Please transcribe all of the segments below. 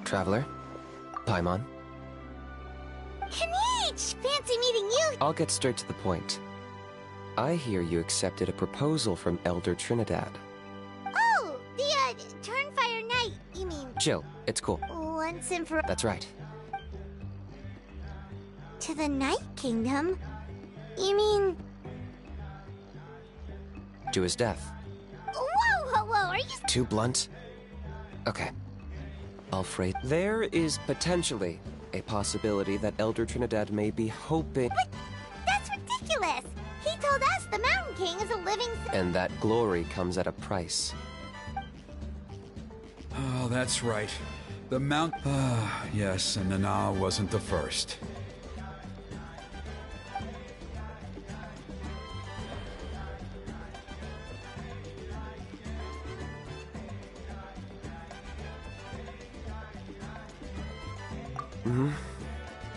Traveler? Paimon? Kinich! Fancy meeting you! I'll get straight to the point. I hear you accepted a proposal from Elder Trinidad. Oh! The, Turnfire Knight, you mean? Chill, it's cool. Once and for... That's right. To the Night Kingdom? You mean... To his death. Whoa, are you... Too blunt? Okay. I'll phrase. There is potentially a possibility that Elder Trinidad may be hoping... But that's ridiculous! He told us the Mountain King is a living... And that glory comes at a price. Oh, that's right. The Mount... yes, and Nana wasn't the first.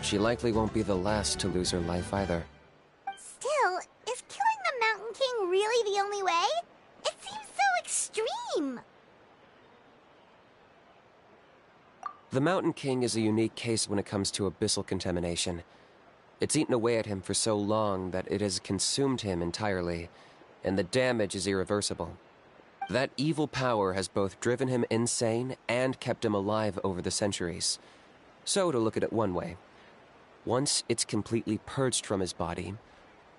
She likely won't be the last to lose her life either. Still, is killing the Mountain King really the only way? It seems so extreme! The Mountain King is a unique case when it comes to abyssal contamination. It's eaten away at him for so long that it has consumed him entirely, and the damage is irreversible. That evil power has both driven him insane and kept him alive over the centuries. So, to look at it one way, once it's completely purged from his body,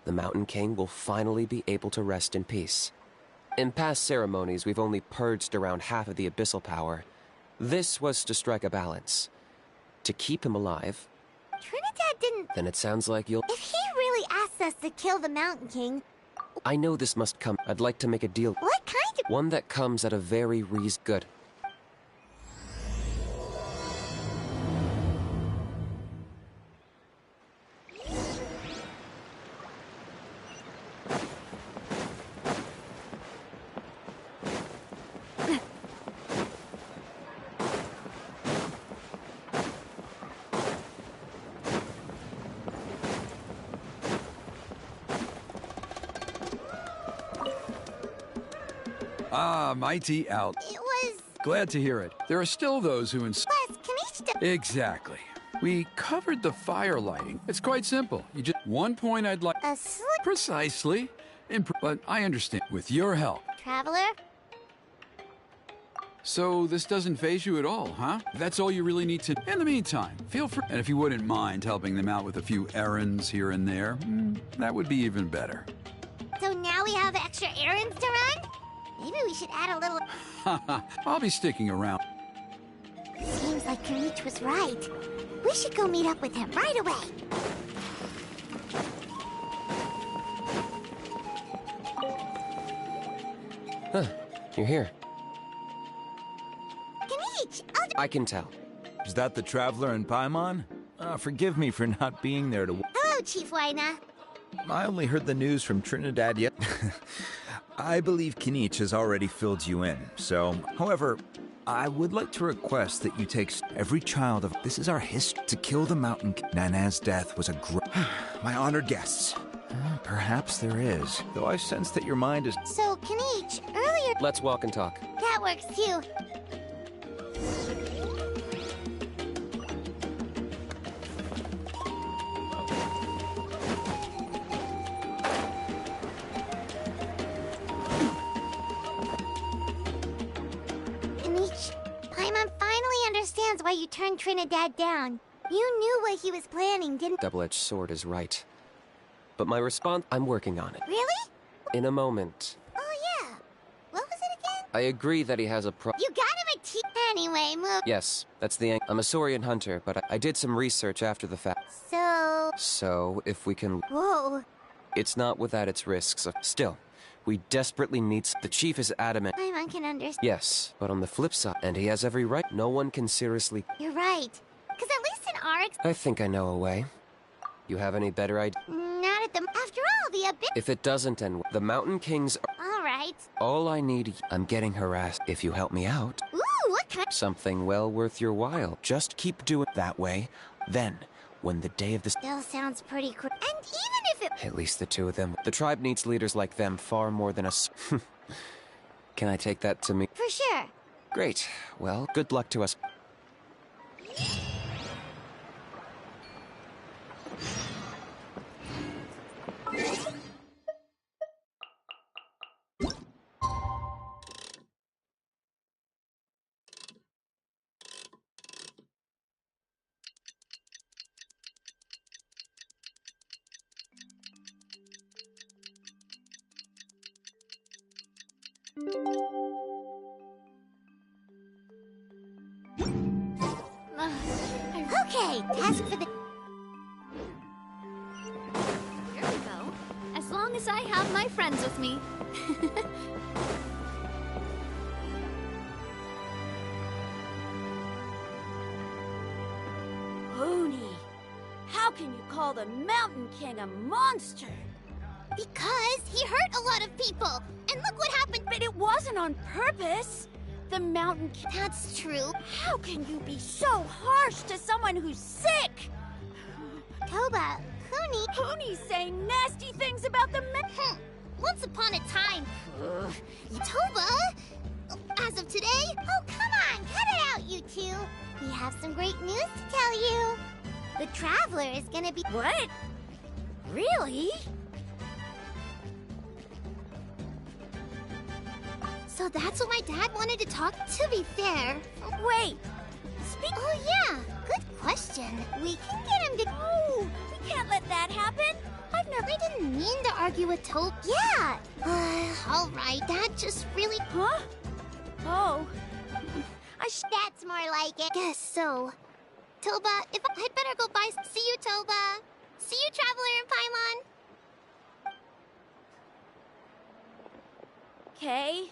the Mountain King will finally be able to rest in peace. In past ceremonies, we've only purged around half of the abyssal power. This was to strike a balance. To keep him alive... Trinidad didn't... Then it sounds like you'll... If he really asked us to kill the Mountain King... I know this must come. I'd like to make a deal. What kind of... One that comes at a very good. Ah, mighty out. It was... Glad to hear it. There are still those who Plus, Kinich... Exactly. We covered the fire lighting. It's quite simple. You just... One point I'd like... A slip... Precisely. But I understand. With your help. Traveler? So this doesn't faze you at all, huh? That's all you really need to... In the meantime, feel free... And if you wouldn't mind helping them out with a few errands here and there, that would be even better. So now we have extra errands to run? Maybe we should add a little... I'll be sticking around. Seems like Kinich was right. We should go meet up with him right away. Huh, you're here. Kinich, I can tell. Is that the Traveler and Paimon? Forgive me for not being there to... Hello, Chief Waina. I only heard the news from Trinidad yet. I believe Kinich has already filled you in, so... However, I would like to request that you take every child of... This is our history. To kill the Mountain... Nana's death was a My honored guests. Perhaps there is, though I sense that your mind is... So, Kinich, earlier... Let's walk and talk. That works, too. Why you turned Trinidad down. You knew what he was planning, didn't... Double-edged sword is right. But my response... I'm working on it. Really? In a moment. Oh, yeah. What was it again? I agree that he has a You got him a tea... Anyway, move. Yes, that's the... I'm a Saurian hunter, but I did some research after the fact. So, if we can... whoa. It's not without its risks. Still, we desperately need... The chief is adamant. I can understand. Yes, but on the flip side, and he has every right, no one can seriously... You're right. Because at least in our I think I know a way. You have any better idea? not at the... After all, the abyss... If it doesn't end, the Mountain Kings are... All right. All I need... I'm getting harassed. If you help me out... Ooh, what kind... Something well worth your while. Just keep doing it that way. Then, when the day of the... Still sounds pretty cool. And even if it... At least the two of them. The tribe needs leaders like them far more than us. Can I take that to me? For sure. Great. Well, good luck to us. Okay, task for the... Here we go. As long as I have my friends with me. Pony, how can you call the Mountain King a monster? Because he hurt a lot of people. And look what happened. But it wasn't on purpose. The Mountain King... That's true. How can you be so harsh to someone who's sick? Toba, Kuni... Pony's saying nasty things about the Once upon a time... Toba? As of today? Oh, come on, cut it out, you two. We have some great news to tell you. The Traveler is gonna be... What? Really? So that's what my dad wanted to talk... To be fair... Wait. Oh, yeah. Good question. We can get him to... Oh, we can't let that happen. I didn't mean to argue with Toba. Yeah. All right. Dad just really... Huh? Oh. That's more like it. Guess so. Toba, I'd better go by... See you, Toba. See you, Traveler and Paimon. Okay.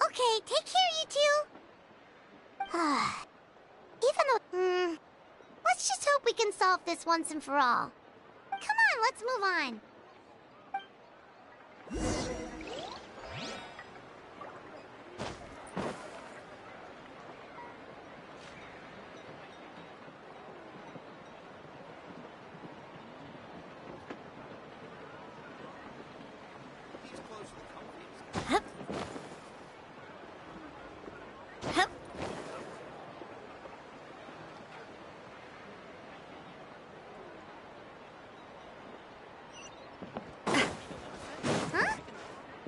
Okay, take care, you two. Even though... let's just hope we can solve this once and for all. Come on, let's move on. Hup. Hup. Huh?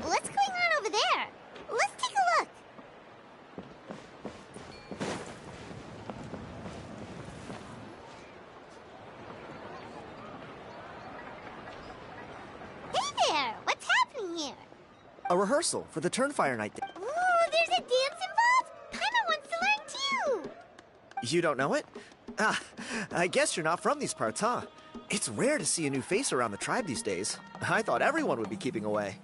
What's going on over there? Let's take a look. Hey there! What's happening here? A rehearsal for the Turnfire Night. Ooh, there's a dance involved? Paimon wants to learn too! You don't know it? Ah, I guess you're not from these parts, huh? It's rare to see a new face around the tribe these days. I thought everyone would be keeping away.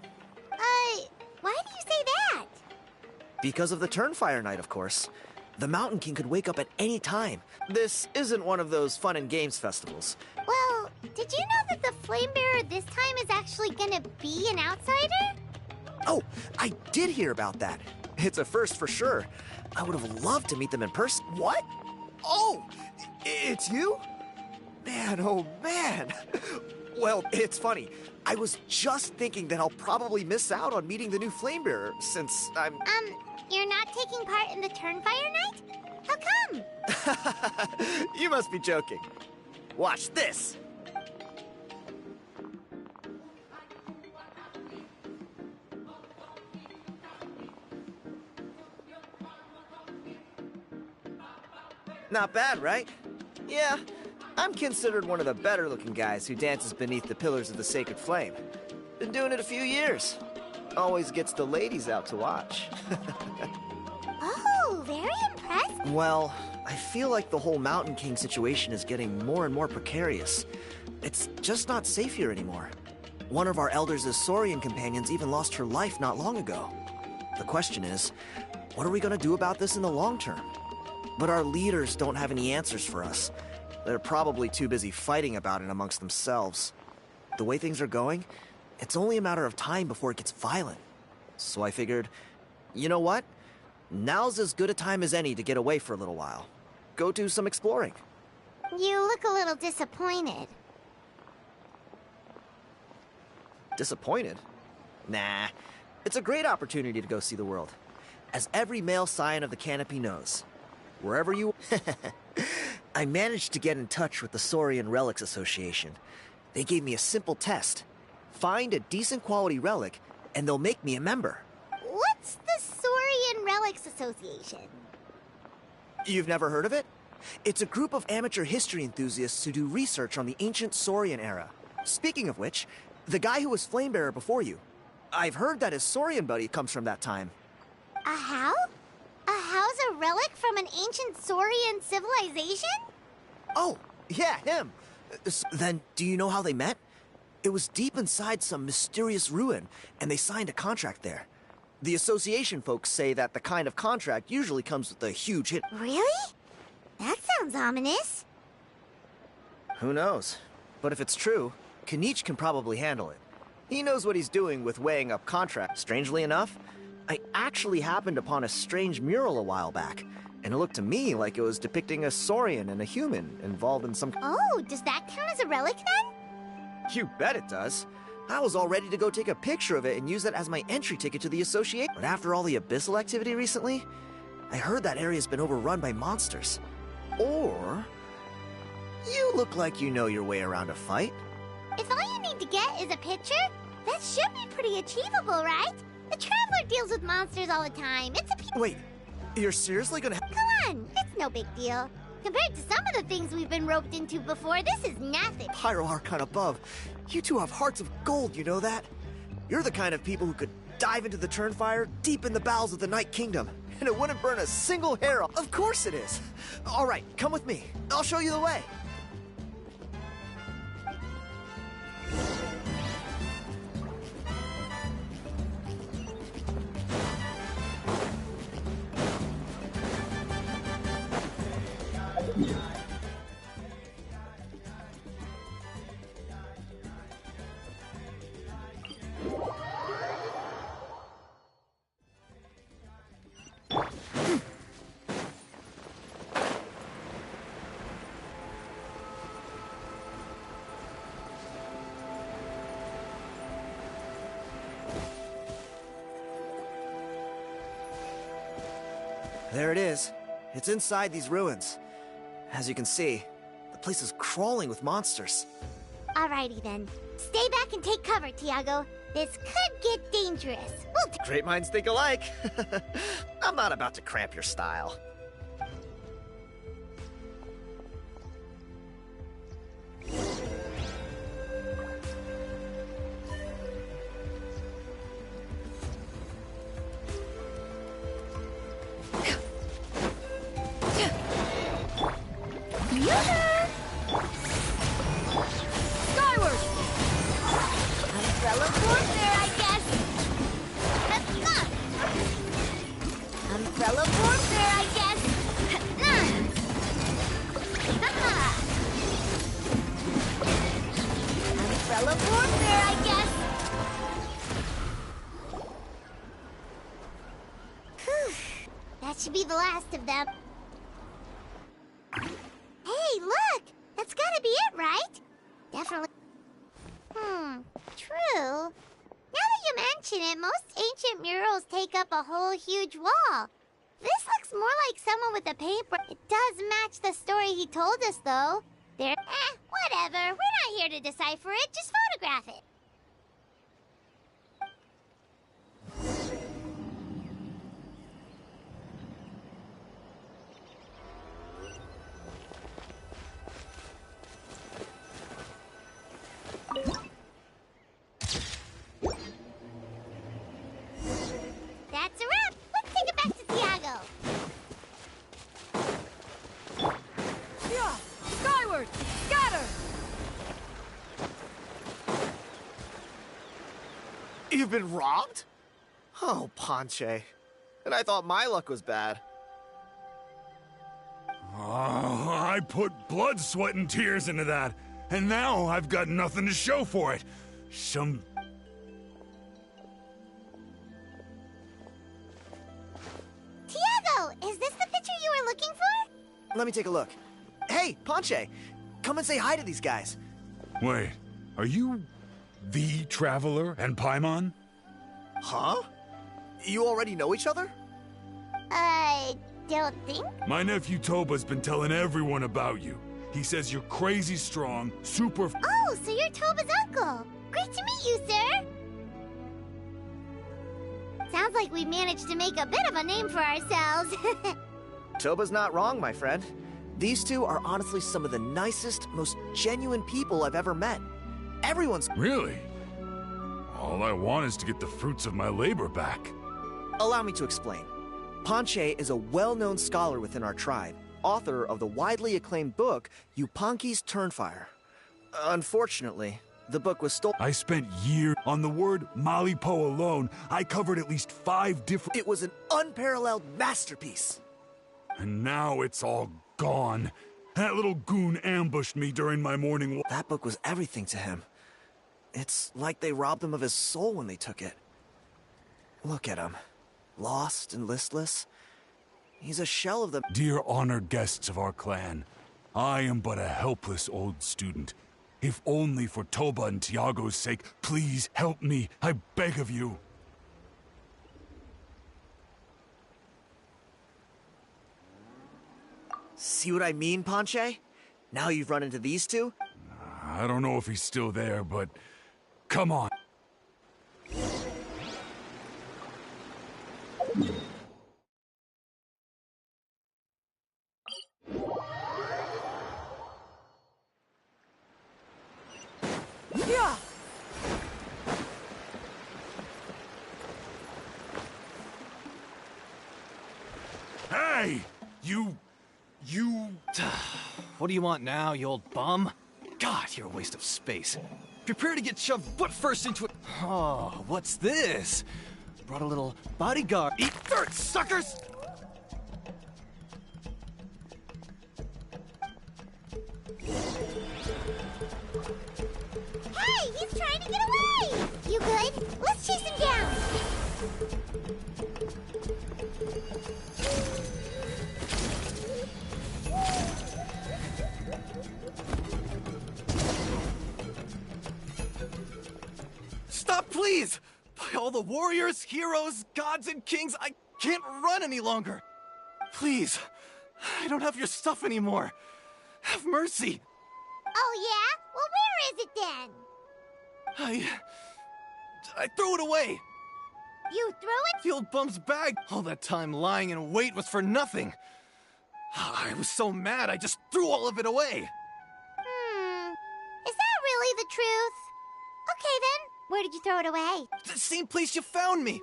Why do you say that? Because of the Turnfire Night, of course. The Mountain King could wake up at any time. This isn't one of those fun and games festivals. Well, did you know that the Flame Bearer this time is actually gonna be an outsider? Oh, I did hear about that. It's a first for sure. I would have loved to meet them in person. What? Oh, it's you? Man, oh man. Well, it's funny. I was just thinking that I'll probably miss out on meeting the new Flamebearer since I'm... You're not taking part in the Turnfire Night? How come? You must be joking. Watch this. Not bad, right? Yeah, I'm considered one of the better looking guys who dances beneath the pillars of the sacred flame. Been doing it a few years. Always gets the ladies out to watch. Oh, very impressive. Well, I feel like the whole Mountain King situation is getting more and more precarious. It's just not safe here anymore. One of our elders' Saurian companions even lost her life not long ago. The question is, what are we gonna do about this in the long term? But our leaders don't have any answers for us. They're probably too busy fighting about it amongst themselves. The way things are going, it's only a matter of time before it gets violent. So I figured, you know what? Now's as good a time as any to get away for a little while. Go do some exploring. You look a little disappointed. Disappointed? Nah, it's a great opportunity to go see the world. As every male scion of the Canopy knows. Wherever you... I managed to get in touch with the Saurian Relics Association. They gave me a simple test. Find a decent quality relic, and they'll make me a member. What's the Saurian Relics Association? You've never heard of it? It's a group of amateur history enthusiasts who do research on the ancient Saurian era. Speaking of which, the guy who was Flamebearer before you, I've heard that his Saurian buddy comes from that time. A how? A how's a relic from an ancient Saurian civilization? Oh, yeah, him. Then, do you know how they met? It was deep inside some mysterious ruin, and they signed a contract there. The association folks say that the kind of contract usually comes with a huge hit. Really? That sounds ominous. Who knows? But if it's true, Kinich can probably handle it. He knows what he's doing with weighing up contracts. Strangely enough, I actually happened upon a strange mural a while back, and it looked to me like it was depicting a Saurian and a human involved in some... Oh, does that count as a relic then? You bet it does. I was all ready to go take a picture of it and use it as my entry ticket to the association. But after all the abyssal activity recently, I heard that area's been overrun by monsters. Or... you look like you know your way around a fight. If all you need to get is a picture, that should be pretty achievable, right? The Traveler deals with monsters all the time. It's a... Wait, you're seriously gonna... Come on, it's no big deal. Compared to some of the things we've been roped into before, this is nothing. Pyro Archon above. You two have hearts of gold, you know that? You're the kind of people who could dive into the Turnfire deep in the bowels of the Night Kingdom, and it wouldn't burn a single hair off. Of course it is. All right, come with me. I'll show you the way. There it is. It's inside these ruins. As you can see, the place is crawling with monsters. Alrighty then. Stay back and take cover, Tiago. This could get dangerous. Great minds think alike. I'm not about to cramp your style. Skyward! Umbrella warfare, I guess. Umbrella warfare, I guess. Umbrella warfare, I guess. Whew. That should be the last of them. Hey, look! That's gotta be it, right? Definitely. True. Now that you mention it, most ancient murals take up a whole huge wall. This looks more like someone with a paper. It does match the story he told us, though. Whatever. We're not here to decipher it. Just photograph it. You've been robbed? Oh, Ponche. And I thought my luck was bad. Oh, I put blood, sweat, and tears into that, and now I've got nothing to show for it. Tiago, is this the picture you were looking for? Let me take a look. Hey, Ponche, come and say hi to these guys. Wait, are you the Traveler and Paimon? Huh? You already know each other? I don't think. My nephew Toba's been telling everyone about you. He says you're crazy strong, super... Oh, so you're Toba's uncle. Great to meet you, sir. Sounds like we managed to make a bit of a name for ourselves. Toba's not wrong, my friend. These two are honestly some of the nicest, most genuine people I've ever met. Everyone's... Really? All I want is to get the fruits of my labor back. Allow me to explain. Ponche is a well-known scholar within our tribe, author of the widely acclaimed book, Yupanqui's Turnfire. Unfortunately, the book was stolen. I spent years on the word Malipo alone. I covered at least 5 different... It was an unparalleled masterpiece. And now it's all gone. That little goon ambushed me during my morning walk. That book was everything to him. It's like they robbed him of his soul when they took it. Look at him. Lost and listless. He's a shell of the... Dear honored guests of our clan, I am but a helpless old student. If only for Toba and Tiago's sake, please help me. I beg of you. See what I mean, Ponche? Now you've run into these two? I don't know if he's still there, but come on. Yeah! Hey! You... What do you want now, you old bum? God, you're a waste of space. Prepare to get shoved foot first into it. Oh, what's this? Brought a little bodyguard. Eat dirt, suckers! Hey, he's trying to get away! You good? Let's chase him down! Stop, please! By all the warriors, heroes, gods, and kings, I can't run any longer! Please, I don't have your stuff anymore. Have mercy. Oh, yeah? Well, where is it then? I threw it away. You threw it? The old bum's bag. All that time lying in wait was for nothing. I was so mad, I just threw all of it away. Is that really the truth? Okay, then. Where did you throw it away? The same place you found me.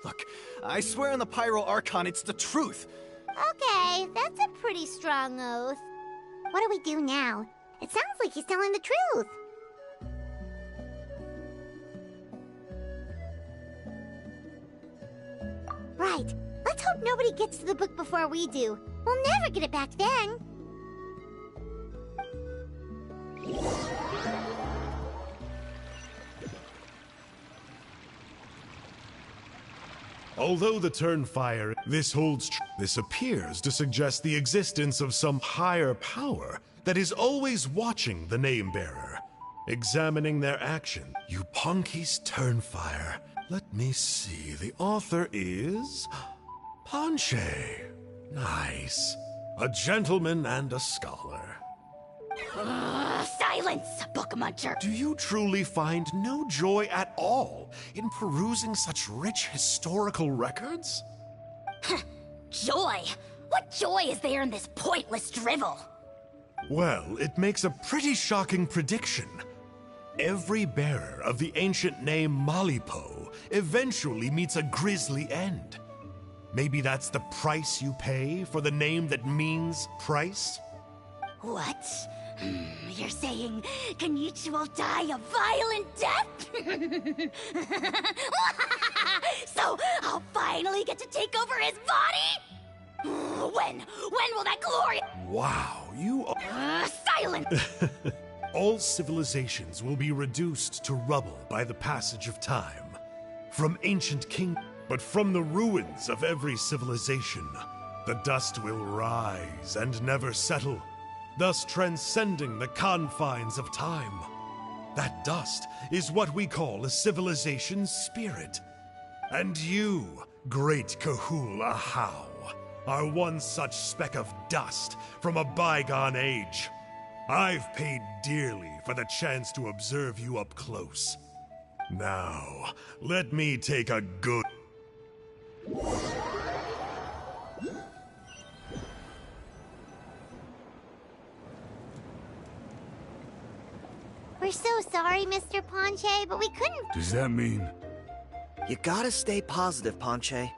Look, I swear on the Pyro Archon, it's the truth. Okay, that's a pretty strong oath. What do we do now? It sounds like he's telling the truth. Right. Let's hope nobody gets to the book before we do. We'll never get it back then. Although the Turnfire, this appears to suggest the existence of some higher power that is always watching the name-bearer, examining their action. Yupanqui's Turnfire. Let me see, the author is... Ponche. Nice. A gentleman and a scholar. Silence, book muncher! Do you truly find no joy at all in perusing such rich historical records? Joy? What joy is there in this pointless drivel? Well, it makes a pretty shocking prediction. Every bearer of the ancient name Malipo eventually meets a grisly end. Maybe that's the price you pay for the name that means price? What? You're saying Kinich will die a violent death? So I'll finally get to take over his body? When will that glory... Wow, you are... Silence! All civilizations will be reduced to rubble by the passage of time. From ancient king, but from the ruins of every civilization, the dust will rise and never settle, thus transcending the confines of time. That dust is what we call a civilization's spirit. And you, great Kahul Ahau, are one such speck of dust from a bygone age. I've paid dearly for the chance to observe you up close. Now, let me take a good... We're so sorry, Mr. Ponche, but we couldn't... Does that mean You gotta stay positive, Ponche.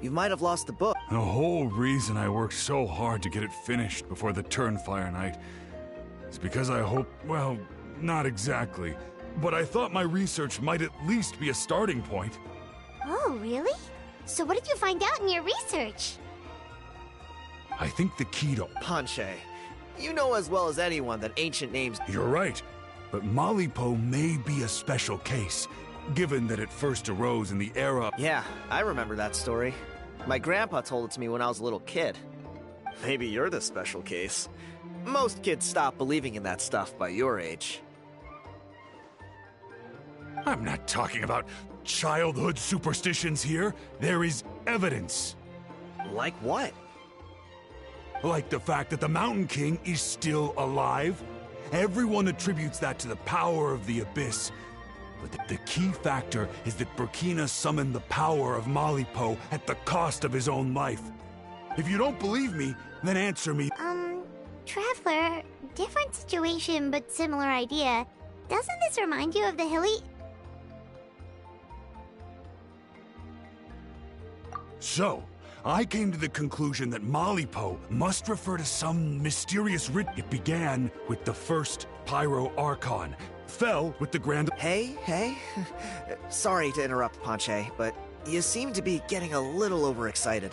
You might have lost the book. the whole reason I worked so hard to get it finished before the Turnfire night is because I hope, well, not exactly, but I thought my research might at least be a starting point. Oh, really? So what did you find out in your research? I think the key to... Ponche, you know as well as anyone that ancient names... You're right, but Malipo may be a special case, given that it first arose in the era... Yeah, I remember that story. My grandpa told it to me when I was a little kid. Maybe you're the special case. Most kids stop believing in that stuff by your age. I'm not talking about childhood superstitions here. There is evidence. Like what? Like the fact that the Mountain King is still alive. Everyone attributes that to the power of the Abyss. But the key factor is that Burkina summoned the power of Malipo at the cost of his own life. If you don't believe me, then answer me. Traveler, different situation but similar idea. Doesn't this remind you of the hilly... So, I came to the conclusion that Malipo must refer to some mysterious rit. It began with the first Pyro Archon, fell with the Grand... Hey. Sorry to interrupt, Ponche, but you seem to be getting a little overexcited.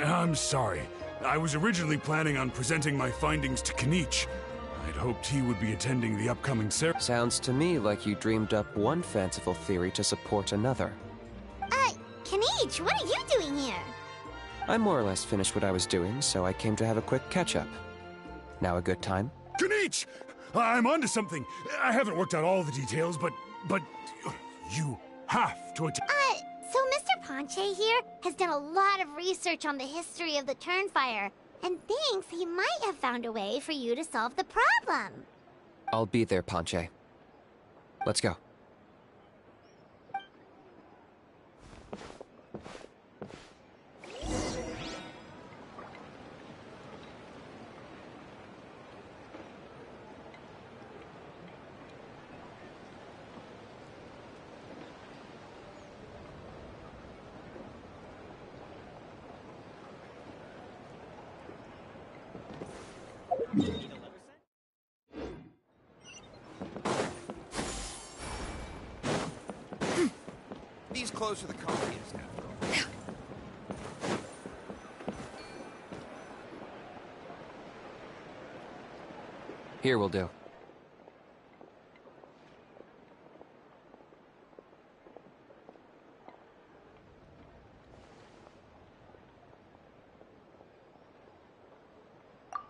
I'm sorry. I was originally planning on presenting my findings to Kinich. I'd hoped he would be attending the upcoming ceremony. Sounds to me like you dreamed up one fanciful theory to support another. Kinich, what are you doing here? I more or less finished what I was doing, so I came to have a quick catch-up. Now a good time? Kinich! I'm onto something. I haven't worked out all the details, but you have to attend. So Mr. Ponche here has done a lot of research on the history of the Turnfire, and thinks he might have found a way for you to solve the problem. I'll be there, Ponche. Let's go. These clothes are the comfiest, after all. Here will do.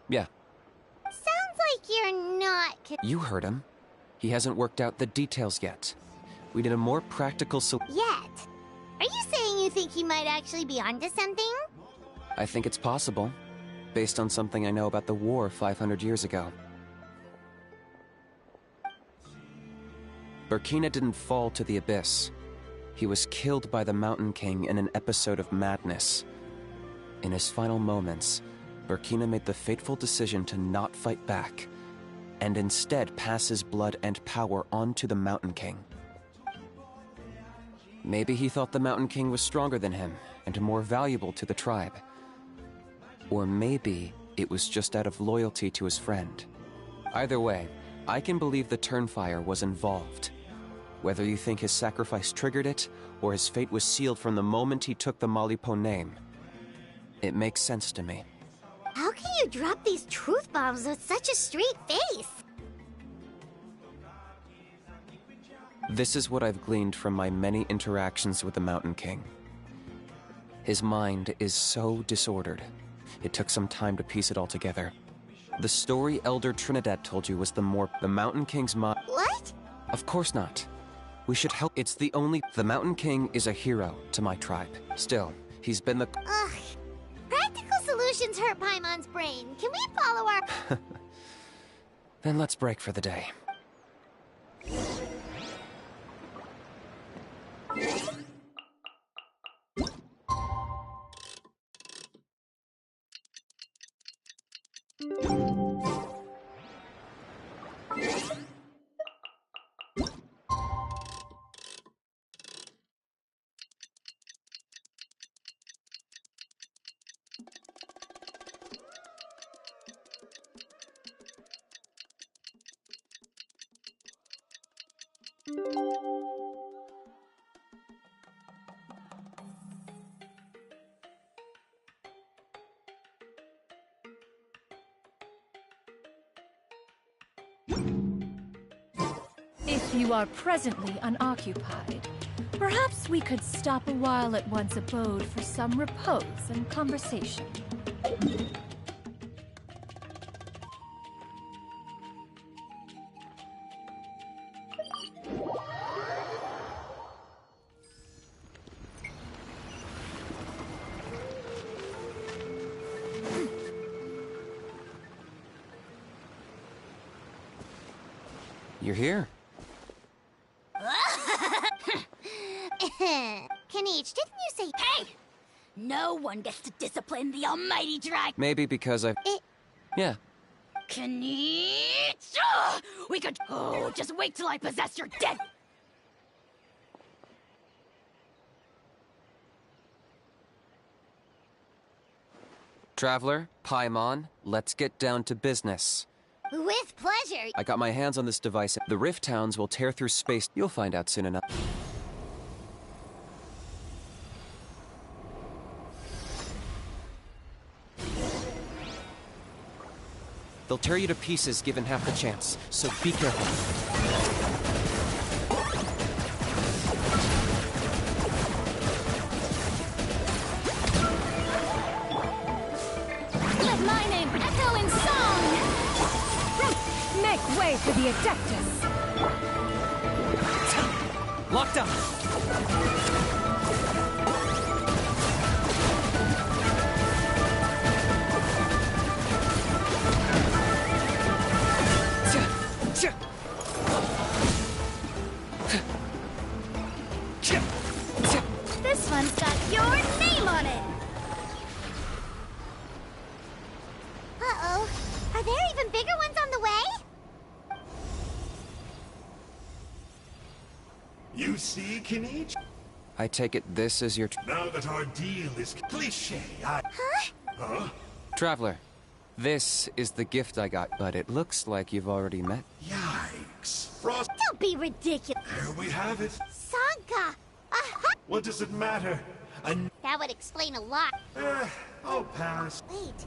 Yeah. Sounds like you're not... You heard him. He hasn't worked out the details yet. We need a more practical Yet? Are you saying you think he might actually be onto something? I think it's possible, based on something I know about the war 500 years ago. Burkina didn't fall to the Abyss. He was killed by the Mountain King in an episode of madness. In his final moments, Burkina made the fateful decision to not fight back, and instead pass his blood and power on to the Mountain King. Maybe he thought the Mountain King was stronger than him, and more valuable to the tribe. Or maybe it was just out of loyalty to his friend. Either way, I can believe the Turnfire was involved. Whether you think his sacrifice triggered it, or his fate was sealed from the moment he took the Malipo name, it makes sense to me. How can you drop these truth bombs with such a straight face? This is what I've gleaned from my many interactions with the Mountain King. His mind is so disordered. It took some time to piece it all together. The story Elder Trinidad told you was the Mountain King's What? Of course not. We should help. It's the only. The Mountain King is a hero to my tribe. Still, he's been the. Ugh. Practical solutions hurt Paimon's brain. Can we follow our... Then let's break for the day. If you are presently unoccupied, perhaps we could stop a while at one's abode for some repose and conversation. You're here. Kinich, didn't you say... Hey! No one gets to discipline the almighty dragon. Maybe because I've... Yeah. Kinich! Ugh! We could... Oh, just wait till I possess your dead... Traveler, Paimon, let's get down to business. With pleasure. I got my hands on this device. The Rift Towns will tear through space. You'll find out soon enough. They'll tear you to pieces given half the chance, so be careful. Let my name echo in song! Make way for the Adeptus! Locked up! This one's got your name on it! Uh-oh. Are there even bigger ones on the way? You see, Kinich? I take it this is your... Now that our deal is cliché, Huh? Traveler, this is the gift I got, but it looks like you've already met. Yikes. Frost... Don't be ridiculous. Here we have it. Sanka! What does it matter? That would explain a lot. I'll pass. Wait.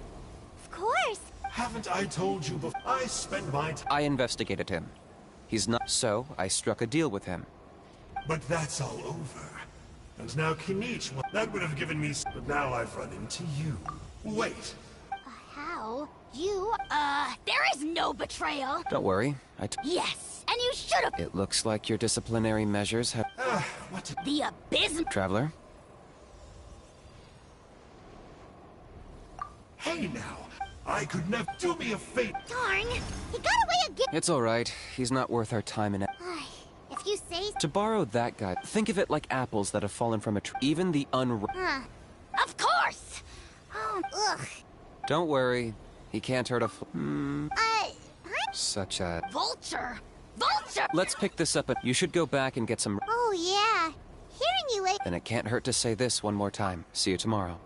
Of course. Haven't I told you before? I spent my time... I investigated him. He's not... So, I struck a deal with him. But that's all over. And now Kinich... That would have given me... But now I've run into you. Wait. How? You... There is no betrayal. Don't worry, Yes, and you should have... It looks like your disciplinary measures have... What? The abyss... Traveler? Hey now. I could never... Do me a favor. Darn! He got away again! It's alright. He's not worth our time in it. If you say... To borrow that guy, think of it like apples that have fallen from a tree. Even the Huh. Of course! Oh, ugh. Don't worry. He can't hurt a I'm... Such a... Vulture! Vulture! Let's pick this up and... You should go back and get some... Oh, yeah. Hearing you later... And it can't hurt to say this one more time. See you tomorrow.